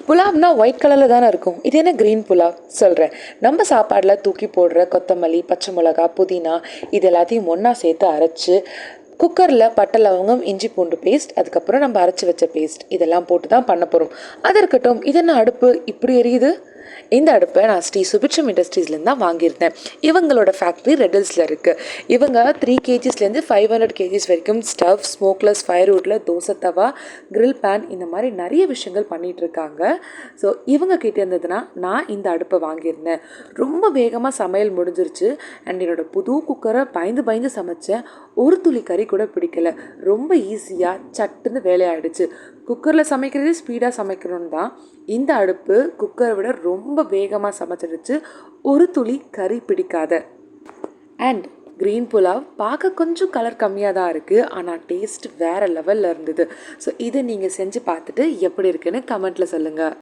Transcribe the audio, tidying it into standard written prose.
புலாவ்னா white கலரில் தானே இருக்கும், இது என்ன க்ரீன் புலாவ் சொல்கிறேன். நம்ம சாப்பாடில் தூக்கி போடுற கொத்தமல்லி, பச்சை மிளகா, புதினா இது எல்லாத்தையும் ஒன்றா சேர்த்து அரைச்சி குக்கரில் பட்டை லவங்கம், இஞ்சி பூண்டு பேஸ்ட், அதுக்கப்புறம் நம்ம அரைச்சி வச்ச பேஸ்ட் இதெல்லாம் போட்டு தான் பண்ண போகிறோம். அது இருக்கட்டும், இது என்ன அடுப்பு இப்படி எரியுது? இந்த அடுப்பை நான் ஸ்ரீ சுபிட்சம் இண்டஸ்ட்ரீஸ்லேருந்து தான் வாங்கியிருந்தேன். இவங்களோட ஃபேக்ட்ரி ரெட் ஹில்ஸில் இருக்குது. இவங்க 3 kgsலேருந்து 500 kgs வரைக்கும் ஸ்டவ், ஸ்மோக்லெஸ் ஃபயர்வுட்டில் தோசை தவா, கிரில் பேன் இந்த மாதிரி நிறைய விஷயங்கள் பண்ணிகிட்ருக்காங்க. ஸோ இவங்க கிட்டே இருந்ததுன்னா நான் இந்த அடுப்பை வாங்கியிருந்தேன். ரொம்ப வேகமாக சமையல் முடிஞ்சிருச்சு. அண்ட் என்னோடய புது குக்கரை பயந்து சமைச்சேன். ஒரு துளி கறி கூட பிடிக்கலை. ரொம்ப ஈஸியாக சட்டுன்னு வேலையாயிடுச்சு. குக்கரில் சமைக்கிறதே ஸ்பீடாக சமைக்கணும்னு தான் இந்த அடுப்பு குக்கரை விட ரொம்ப வேகமாக சமைச்சிடுச்சு. ஒரு துளி கறி பிடிக்காத. அண்ட் க்ரீன் புலாவ் பார்க்க கொஞ்சம் கலர் கம்மியாக தான் இருக்குது, ஆனால் டேஸ்ட் வேறு லெவலில் இருந்தது. ஸோ இதை நீங்கள் செஞ்சு பார்த்துட்டு எப்படி இருக்குன்னு கமெண்ட்டில் சொல்லுங்கள்.